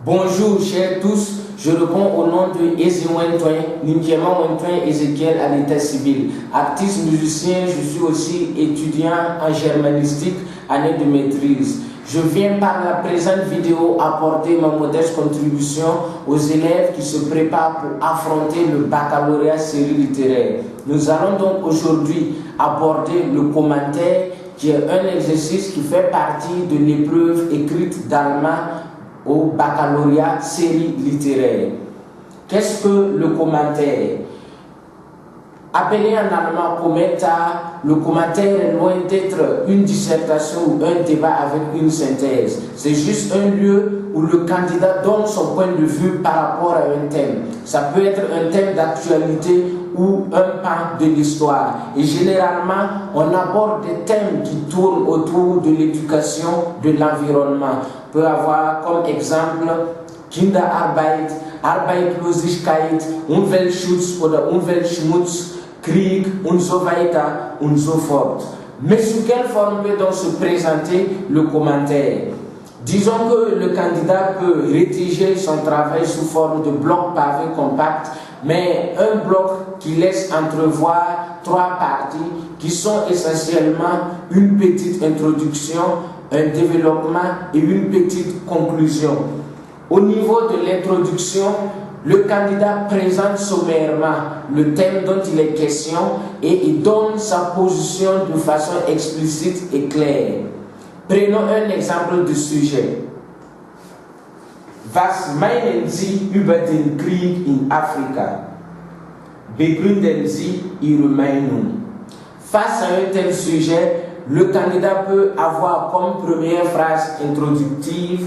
Bonjour chers tous, je réponds au nom de Ezi Wentouin, Ninkiema Wentouin Ezekiel à l'état civil. Artiste musicien, je suis aussi étudiant en germanistique, année de maîtrise. Je viens par la présente vidéo apporter ma modeste contribution aux élèves qui se préparent pour affronter le baccalauréat série littéraire. Nous allons donc aujourd'hui aborder le commentaire qui est un exercice qui fait partie de l'épreuve écrite d'allemand au baccalauréat série littéraire. Qu'est-ce que le commentaire? Appelé en allemand Kommentar, le commentaire est loin d'être une dissertation ou un débat avec une synthèse. C'est juste un lieu où le candidat donne son point de vue par rapport à un thème. Ça peut être un thème d'actualité ou un pan de l'histoire. Et généralement, on aborde des thèmes qui tournent autour de l'éducation, de l'environnement. On peut avoir comme exemple Kinderarbeit, Arbeitslosigkeit, Umweltschutz oder Umweltschmutz, Krieg und so weiter und so fort. Mais sous quelle forme peut donc se présenter le commentaire? Disons que le candidat peut rédiger son travail sous forme de bloc pavé compact, mais un bloc qui laisse entrevoir trois parties qui sont essentiellement une petite introduction, un développement et une petite conclusion. Au niveau de l'introduction, le candidat présente sommairement le thème dont il est question et il donne sa position de façon explicite et claire. Prenons un exemple de sujet. Was meinen Sie über den Krieg in Afrika? Begründen Sie Ihre Meinung. Face à un tel sujet, le candidat peut avoir comme première phrase introductive: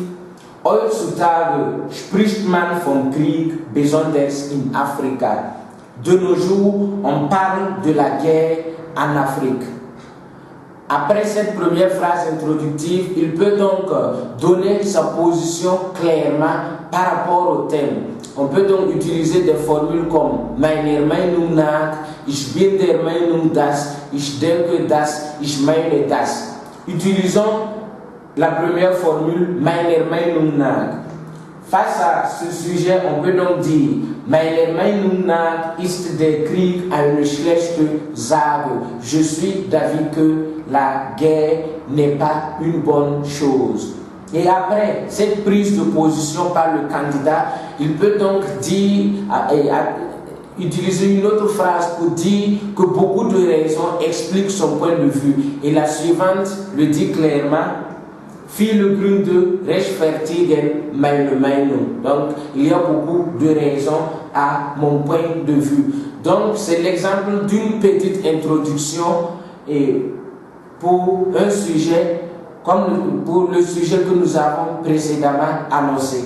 Heutzutage spricht man vom Krieg, besonders in Afrika. De nos jours, on parle de la guerre en Afrique. Après cette première phrase introductive, il peut donc donner sa position clairement par rapport au thème. On peut donc utiliser des formules comme meiner Meinung nach, ich bin der Meinung dass, ich denke dass, ich meine das. Utilisons la première formule, meiner Meinung nach. Face à ce sujet, on peut donc dire: Meiner Meinung nach ist der Krieg eine schlechte Sache. Je suis d'avis que la guerre n'est pas une bonne chose. Et après cette prise de position par le candidat, il peut donc dire, utiliser une autre phrase pour dire que beaucoup de raisons expliquent son point de vue. Et la suivante le dit clairement: Viele Gründe rechtfertigen meine Meinung. Donc, il y a beaucoup de raisons à mon point de vue. Donc, c'est l'exemple d'une petite introduction et pour un sujet comme pour le sujet que nous avons précédemment annoncé.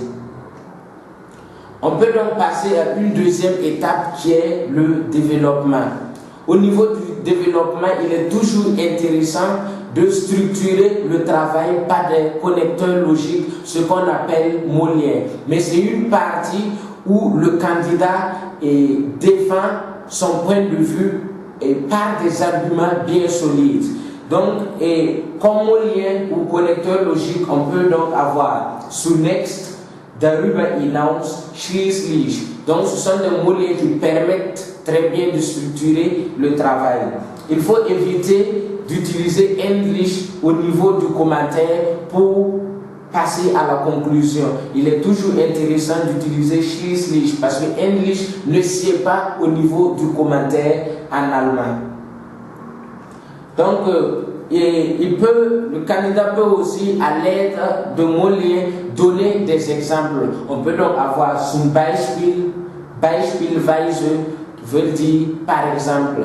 On peut donc passer à une deuxième étape qui est le développement. Au niveau du développement, il est toujours intéressant de structurer le travail par des connecteurs logiques, ce qu'on appelle mots liens. Mais c'est une partie où le candidat défend son point de vue par des arguments bien solides. Donc, comme mot lien ou connecteur logique, on peut donc avoir zunächst, darüber hinaus, schließlich. Donc, ce sont des mots liens qui permettent très bien de structurer le travail. Il faut éviter d'utiliser endlich au niveau du commentaire pour passer à la conclusion. Il est toujours intéressant d'utiliser schließlich parce que endlich ne sied pas au niveau du commentaire en allemand. Donc, le candidat peut aussi, à l'aide de mots liens, donner des exemples. On peut donc avoir zum Beispiel, beispielsweise, qui veut dire par exemple.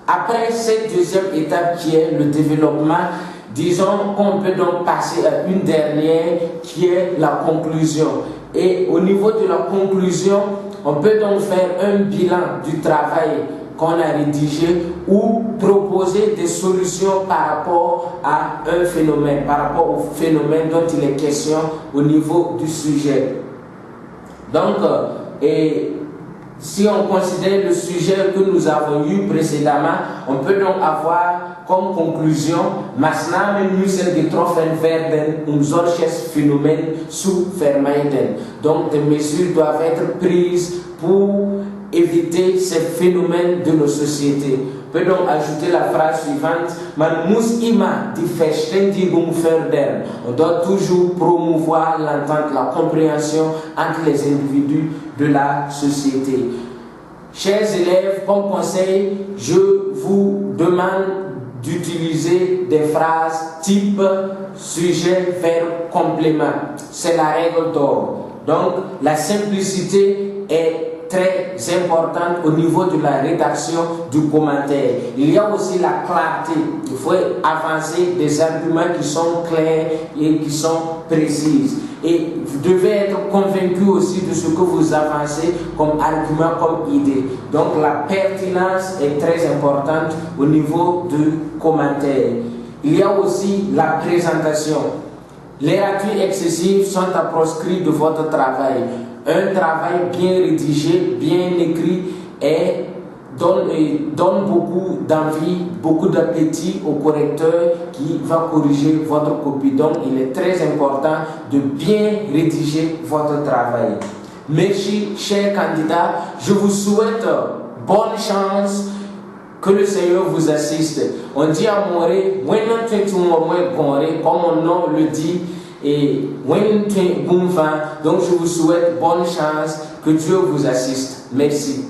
Après cette deuxième étape qui est le développement, disons qu'on peut donc passer à une dernière qui est la conclusion. Et au niveau de la conclusion, on peut donc faire un bilan du travail qu'on a rédigé ou proposer des solutions par rapport à un phénomène, par rapport au phénomène dont il est question au niveau du sujet. Donc, si on considère le sujet que nous avons eu précédemment, on peut donc avoir comme conclusion, Maßnahmen müssen getroffen werden, um solches Phänomen zu vermeiden. Donc des mesures doivent être prises pour éviter ces phénomènes de nos sociétés. On peut donc ajouter la phrase suivante, Man muss immer die Verständigung fördern. On doit toujours promouvoir l'entente, la compréhension entre les individus de la société. Chers élèves, comme conseil, je vous demande d'utiliser des phrases type sujet, verbe, complément. C'est la règle d'or. Donc, la simplicité est très importante au niveau de la rédaction du commentaire. Il y a aussi la clarté. Il faut avancer des arguments qui sont clairs et qui sont précis. Et vous devez être convaincu aussi de ce que vous avancez comme argument, comme idée. Donc la pertinence est très importante au niveau du commentaire. Il y a aussi la présentation. Les ratures excessives sont à proscrire de votre travail. Un travail bien rédigé, bien écrit et donne beaucoup d'envie, beaucoup d'appétit au correcteur qui va corriger votre copie. Donc, il est très important de bien rédiger votre travail. Merci, chers candidats. Je vous souhaite bonne chance. Que le Seigneur vous assiste. On dit à Moré, comme mon nom le dit, et donc je vous souhaite bonne chance, que Dieu vous assiste. Merci.